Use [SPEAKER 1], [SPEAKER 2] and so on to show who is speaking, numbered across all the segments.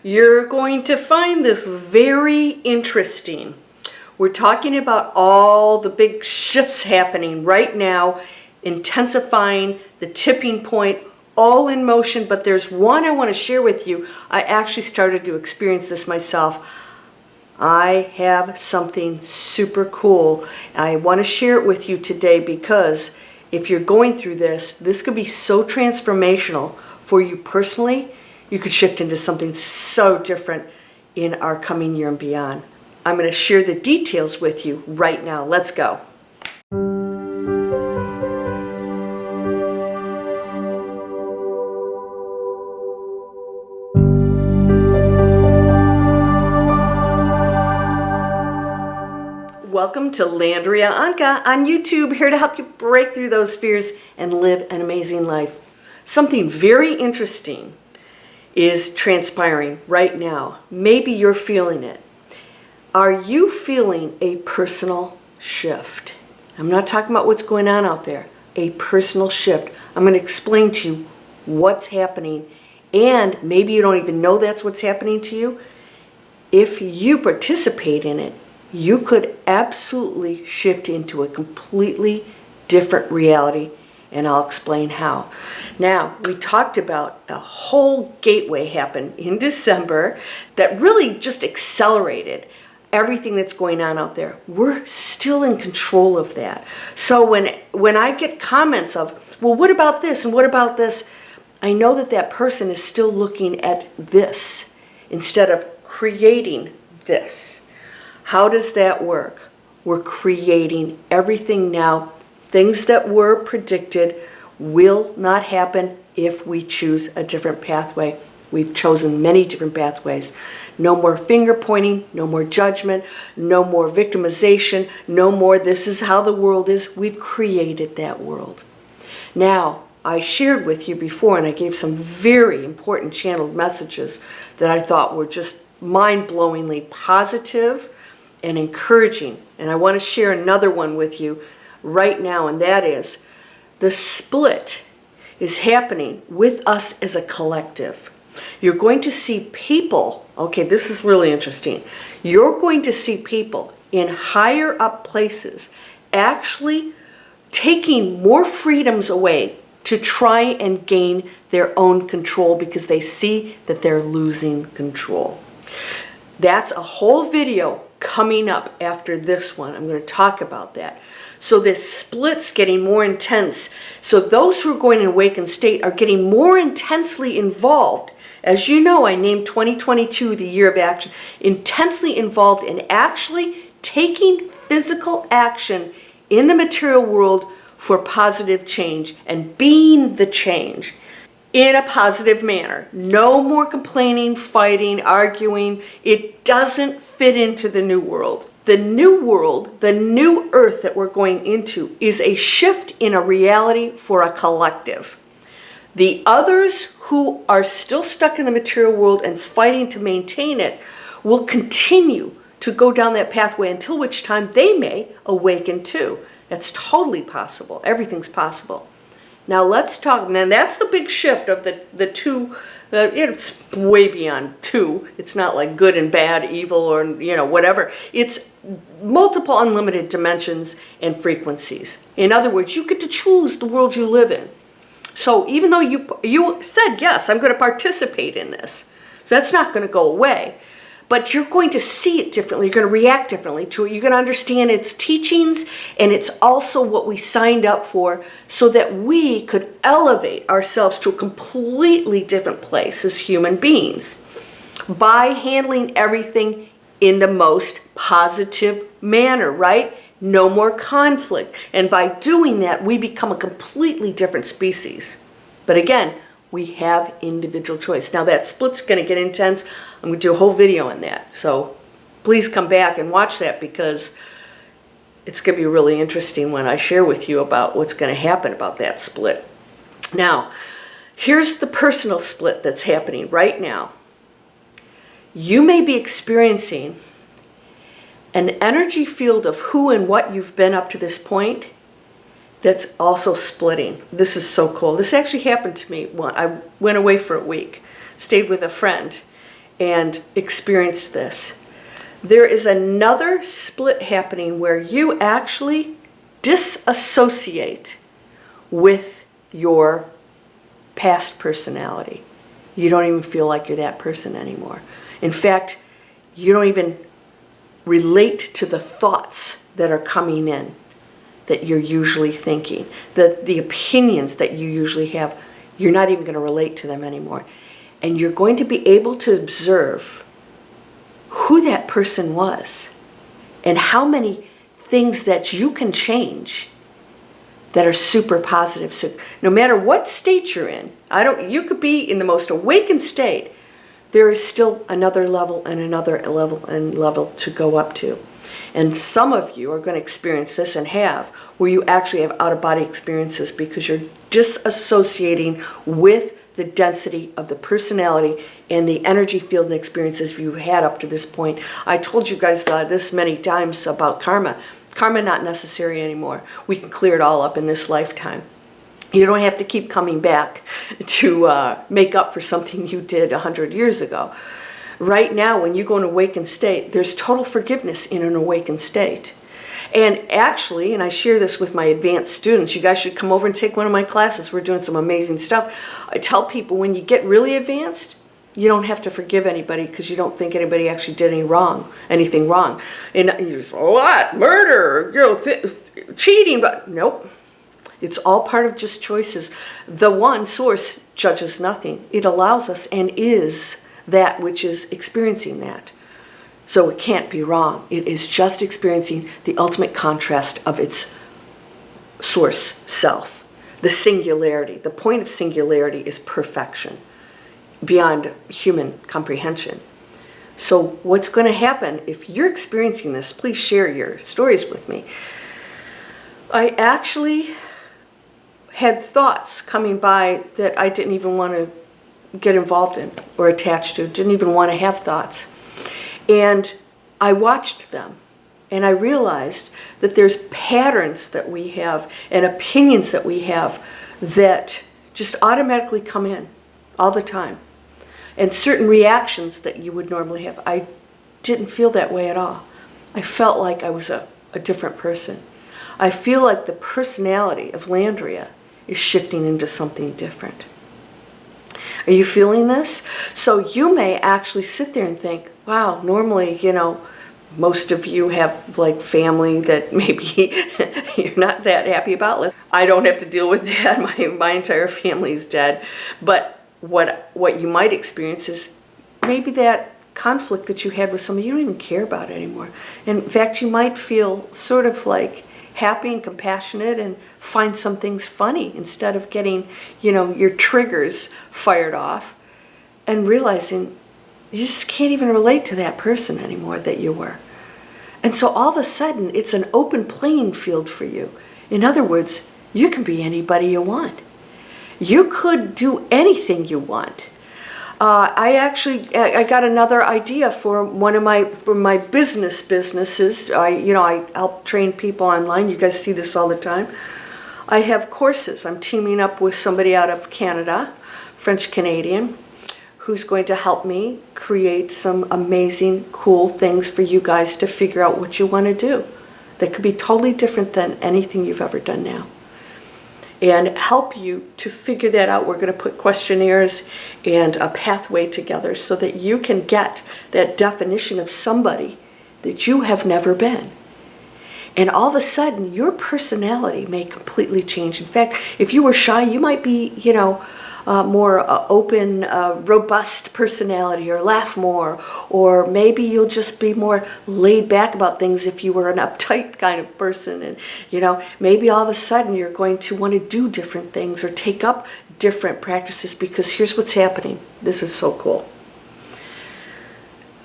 [SPEAKER 1] You're going to find this very interesting. We're talking about all the big shifts happening right now, intensifying, the tipping point, all in motion, but there's one I want to share with you. I actually started to experience this myself. I have something super cool. I want to share it with you today because if you're going through this could be so transformational for you personally. You could shift into something so different in our coming year and beyond. I'm going to share the details with you right now. Let's go. Welcome to Landria Onkka on YouTube, here to help you break through those fears and live an amazing life. Something very interesting is transpiring right now. Maybe you're feeling it. Are you feeling a personal shift? I'm not talking about what's going on out there. A personal shift. I'm going to explain to you what's happening, and maybe you don't even know that's what's happening to you. If you participate in it, you could absolutely shift into a completely different reality, and I'll explain how. Now, we talked about a whole gateway happened in December that really just accelerated everything that's going on out there. We're still in control of that. So when I get comments of, well, what about this and what about this? I know that that person is still looking at this instead of creating this. How does that work? We're creating everything now. Things that were predicted will not happen if we choose a different pathway. We've chosen many different pathways. No more finger pointing, no more judgment, no more victimization, no more this is how the world is. We've created that world. Now, I shared with you before, and I gave some very important channeled messages that I thought were just mind-blowingly positive and encouraging. And I want to share another one with you right now, and that is the split is happening with us as a collective. You're going to see people, okay, this is really interesting. You're going to see people in higher up places actually taking more freedoms away to try and gain their own control because they see that they're losing control. That's a whole video coming up after this one. I'm going to talk about that. So this split's getting more intense. So those who are going in awakened state are getting more intensely involved. As you know, I named 2022 the year of action. Intensely involved in actually taking physical action in the material world for positive change and being the change in a positive manner. No more complaining, fighting, arguing. It doesn't fit into the new world. The new world, the new earth that we're going into is a shift in a reality for a collective. The others who are still stuck in the material world and fighting to maintain it will continue to go down that pathway until which time they may awaken too. That's totally possible. Everything's possible. Now let's talk, and then that's the big shift of the two, it's way beyond two. It's not like good and bad, evil, or whatever. It's multiple unlimited dimensions and frequencies. In other words, you get to choose the world you live in. So even though you said, yes, I'm going to participate in this, so that's not going to go away. But you're going to see it differently. You're going to react differently to it. You're going to understand its teachings, and it's also what we signed up for so that we could elevate ourselves to a completely different place as human beings by handling everything in the most positive manner, right? No more conflict. And by doing that, we become a completely different species. But again, we have individual choice. Now that split's going to get intense. I'm going to do a whole video on that. So please come back and watch that because it's going to be really interesting when I share with you about what's going to happen about that split. Now, here's the personal split that's happening right now. You may be experiencing an energy field of who and what you've been up to this point that's also splitting. This is so cool. This actually happened to me. I went away for a week, stayed with a friend, and experienced this. There is another split happening where you actually disassociate with your past personality. You don't even feel like you're that person anymore. In fact, you don't even relate to the thoughts that are coming in that you're usually thinking. The opinions that you usually have, you're not even going to relate to them anymore. And you're going to be able to observe who that person was and how many things that you can change that are super positive. So no matter what state you're in, you could be in the most awakened state, there is still another level and another level and level to go up to. And some of you are going to experience this and have, where you actually have out-of-body experiences because you're disassociating with the density of the personality and the energy field and experiences you've had up to this point. I told you guys this many times about karma. Karma not necessary anymore. We can clear it all up in this lifetime. You don't have to keep coming back to make up for something you did 100 years ago. Right now, when you go in an awakened state, there's total forgiveness in an awakened state. And actually, and I share this with my advanced students, you guys should come over and take one of my classes. We're doing some amazing stuff. I tell people when you get really advanced, you don't have to forgive anybody because you don't think anybody actually did anything wrong. And you just, what? Murder, cheating, but nope. It's all part of just choices. The one source judges nothing. It allows us and is that which is experiencing that. So it can't be wrong. It is just experiencing the ultimate contrast of its source self. The singularity. The point of singularity is perfection beyond human comprehension. So what's going to happen if you're experiencing this, please share your stories with me. I actually had thoughts coming by that I didn't even want to get involved in or attached to, didn't even want to have thoughts. And I watched them and I realized that there's patterns that we have and opinions that we have that just automatically come in all the time. And certain reactions that you would normally have. I didn't feel that way at all. I felt like I was a different person. I feel like the personality of Landria is shifting into something different. Are you feeling this? So you may actually sit there and think, wow, normally, most of you have like family that maybe you're not that happy about. I don't have to deal with that. My entire family's dead. But what you might experience is maybe that conflict that you had with somebody you don't even care about anymore. In fact, you might feel sort of like happy and compassionate and find some things funny instead of getting, your triggers fired off and realizing you just can't even relate to that person anymore that you were. And so all of a sudden, it's an open playing field for you. In other words, you can be anybody you want. You could do anything you want. I got another idea for one of my businesses. I help train people online. You guys see this all the time. I have courses. I'm teaming up with somebody out of Canada, French Canadian, who's going to help me create some amazing, cool things for you guys to figure out what you want to do. That could be totally different than anything you've ever done now. And help you to figure that out. We're going to put questionnaires and a pathway together so that you can get that definition of somebody that you have never been. And all of a sudden, your personality may completely change. In fact, if you were shy, you might be, more open, robust personality, or laugh more, or maybe you'll just be more laid back about things if you were an uptight kind of person. And maybe all of a sudden you're going to want to do different things or take up different practices, because here's what's happening. This is so cool.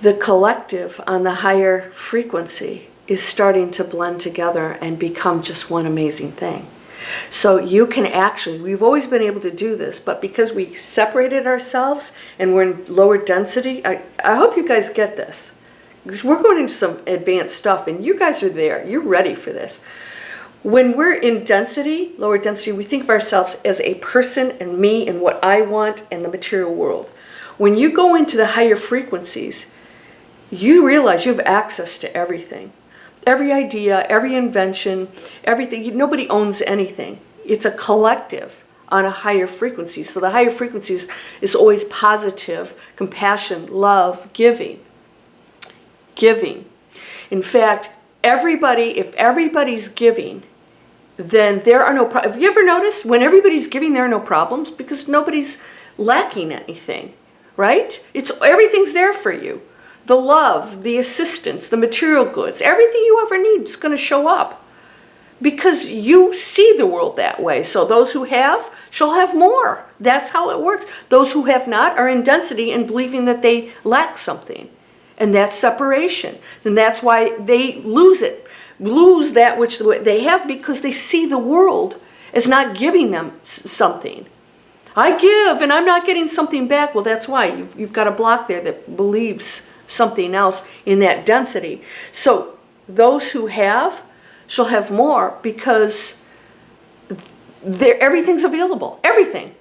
[SPEAKER 1] The collective on the higher frequency is starting to blend together and become just one amazing thing. So you can actually, we've always been able to do this, but because we separated ourselves and we're in lower density, I hope you guys get this. Because we're going into some advanced stuff and you guys are there. You're ready for this. When we're in density, lower density, we think of ourselves as a person and me and what I want and the material world. when you go into the higher frequencies, you realize you have access to everything. Every idea, every invention, everything. Nobody owns anything. It's a collective on a higher frequency. So the higher frequencies is always positive, compassion, love, giving. Giving. In fact, if everybody's giving, then there are no problems. Have you ever noticed when everybody's giving, there are no problems? Because nobody's lacking anything, right? Everything's there for you. The love, the assistance, the material goods, everything you ever need is going to show up. Because you see the world that way. So those who have shall have more. That's how it works. Those who have not are in density and believing that they lack something. And that's separation. And that's why they lose that which they have, because they see the world as not giving them something. I give and I'm not getting something back. Well, that's why you've got a block there that believes something else in that density. So those who have shall have more, because everything's available, everything.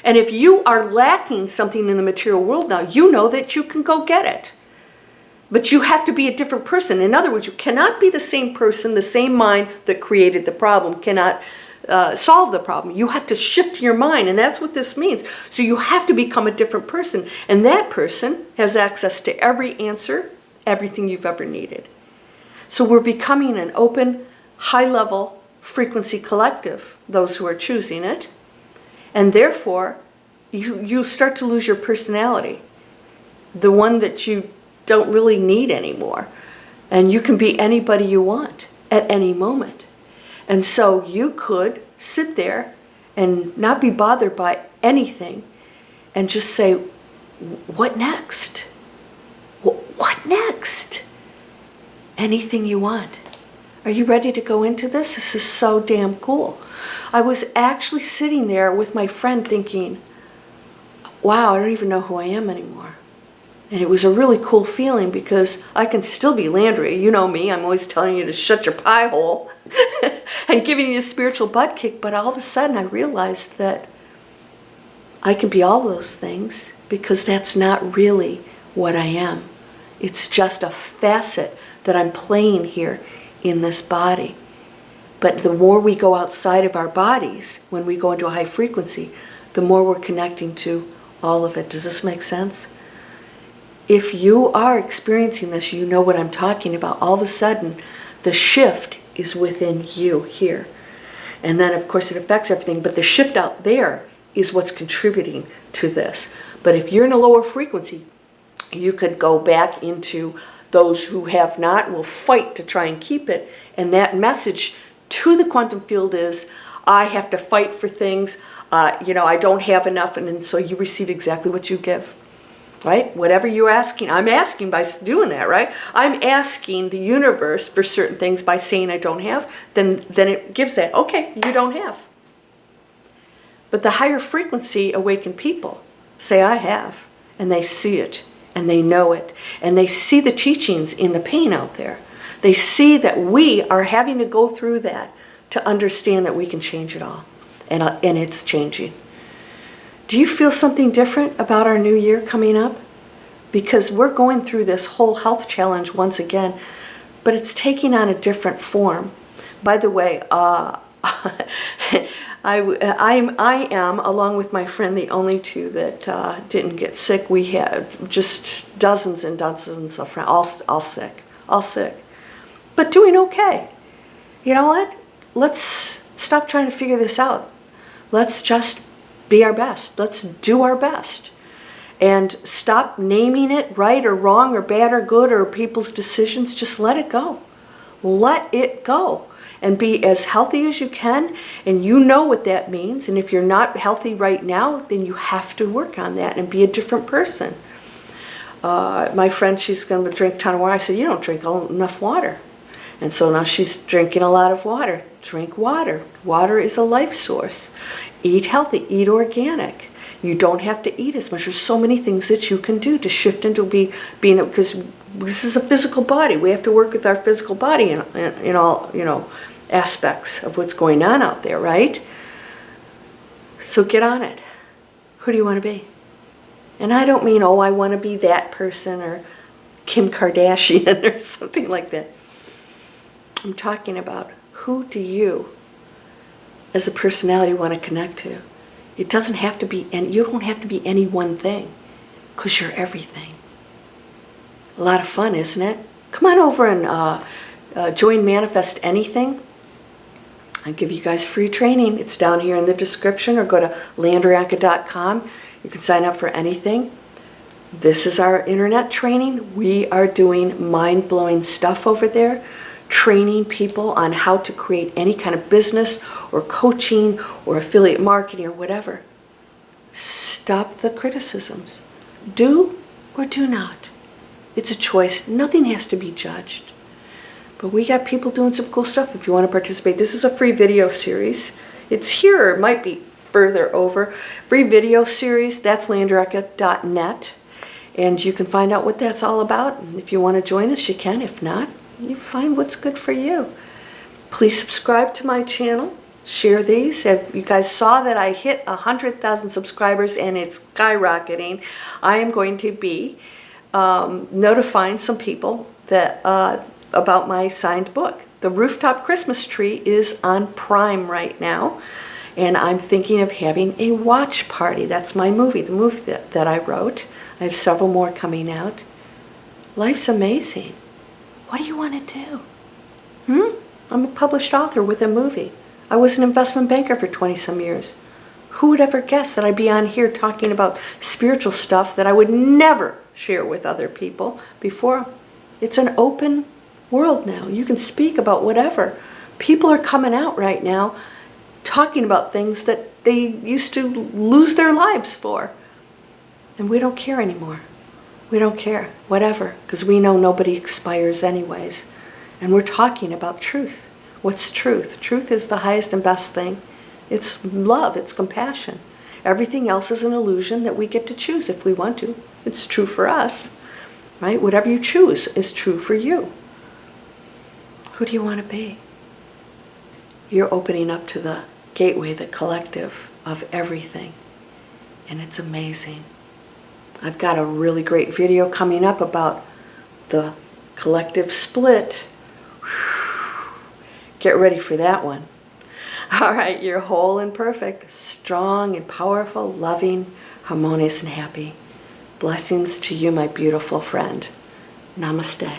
[SPEAKER 1] And if you are lacking something in the material world now, you know that you can go get it. But you have to be a different person. In other words, you cannot be the same person, the same mind that created the problem, cannot solve the problem. You have to shift your mind, and that's what this means. So you have to become a different person. And that person has access to every answer, everything you've ever needed. So we're becoming an open, high-level frequency collective, those who are choosing it. And therefore, you start to lose your personality, the one that you don't really need anymore. And you can be anybody you want at any moment. And so you could sit there and not be bothered by anything and just say, what next? What next? Anything you want. Are you ready to go into this? This is so damn cool. I was actually sitting there with my friend thinking, wow, I don't even know who I am anymore. And it was a really cool feeling, because I can still be Landria. You know me, I'm always telling you to shut your pie hole and giving you a spiritual butt kick. But all of a sudden I realized that I can be all those things, because that's not really what I am. It's just a facet that I'm playing here in this body. But the more we go outside of our bodies, when we go into a high frequency, the more we're connecting to all of it. Does this make sense? If you are experiencing this, you know what I'm talking about. All of a sudden, the shift is within you here. And then, of course, it affects everything. But the shift out there is what's contributing to this. But if you're in a lower frequency, you could go back into those who have not, will fight to try and keep it. And that message to the quantum field is, I have to fight for things. I don't have enough. And so you receive exactly what you give. Right? Whatever you're asking, I'm asking by doing that, right? I'm asking the universe for certain things by saying I don't have, then it gives that, okay, you don't have. But the higher frequency awakened people say I have, and they see it, and they know it, and they see the teachings in the pain out there. They see that we are having to go through that to understand that we can change it all, and it's changing. Do you feel something different about our new year coming up? Because we're going through this whole health challenge once again, but it's taking on a different form. By the way, I am, along with my friend, the only two that didn't get sick. We had just dozens and dozens of friends, all sick, but doing okay. You know what? Let's stop trying to figure this out. Let's just be our best. Let's do our best. And stop naming it right or wrong or bad or good or people's decisions. Just let it go. Let it go. And be as healthy as you can. And you know what that means. And if you're not healthy right now, then you have to work on that and be a different person. My friend, she's going to drink a ton of water. I said, you don't drink enough water. And so now she's drinking a lot of water. Drink water. Water is a life source. Eat healthy. Eat organic. You don't have to eat as much. There's so many things that you can do to shift into being, because this is a physical body. We have to work with our physical body in all, aspects of what's going on out there, right? So get on it. Who do you want to be? And I don't mean, oh, I want to be that person or Kim Kardashian or something like that. I'm talking about, who do you as a personality want to connect to? It doesn't have to be, and you don't have to be any one thing, because you're everything. A lot of fun, isn't it? Come on over and join Manifest Anything. I give you guys free training. It's down here in the description, or go to landriaonkka.com. You can sign up for anything. This is our internet training. We are doing mind-blowing stuff over there, training people on how to create any kind of business or coaching or affiliate marketing or whatever. Stop the criticisms. Do or do not. It's a choice. Nothing has to be judged. But we got people doing some cool stuff if you want to participate. This is a free video series. It's here, or it might be further over. Free video series, that's landriaonkka.net. And you can find out what that's all about. And if you want to join us, you can. If not, you find what's good for you. Please subscribe to my channel. Share these. If you guys saw that I hit 100,000 subscribers and it's skyrocketing, I am going to be notifying some people that about my signed book. The Rooftop Christmas Tree is on Prime right now, and I'm thinking of having a watch party. That's my movie, the movie that I wrote. I have several more coming out. Life's amazing. What do you want to do? I'm a published author with a movie. I was an investment banker for 20-some years. Who would ever guess that I'd be on here talking about spiritual stuff that I would never share with other people before? It's an open world now. You can speak about whatever. People are coming out right now talking about things that they used to lose their lives for. And we don't care anymore. We don't care. Whatever. Because we know nobody expires anyways. And we're talking about truth. What's truth? Truth is the highest and best thing. It's love. It's compassion. Everything else is an illusion that we get to choose if we want to. It's true for us. Right? Whatever you choose is true for you. Who do you want to be? You're opening up to the gateway, the collective of everything. And it's amazing. I've got a really great video coming up about the collective split. Get ready for that one. All right, you're whole and perfect, strong and powerful, loving, harmonious and happy. Blessings to you, my beautiful friend. Namaste.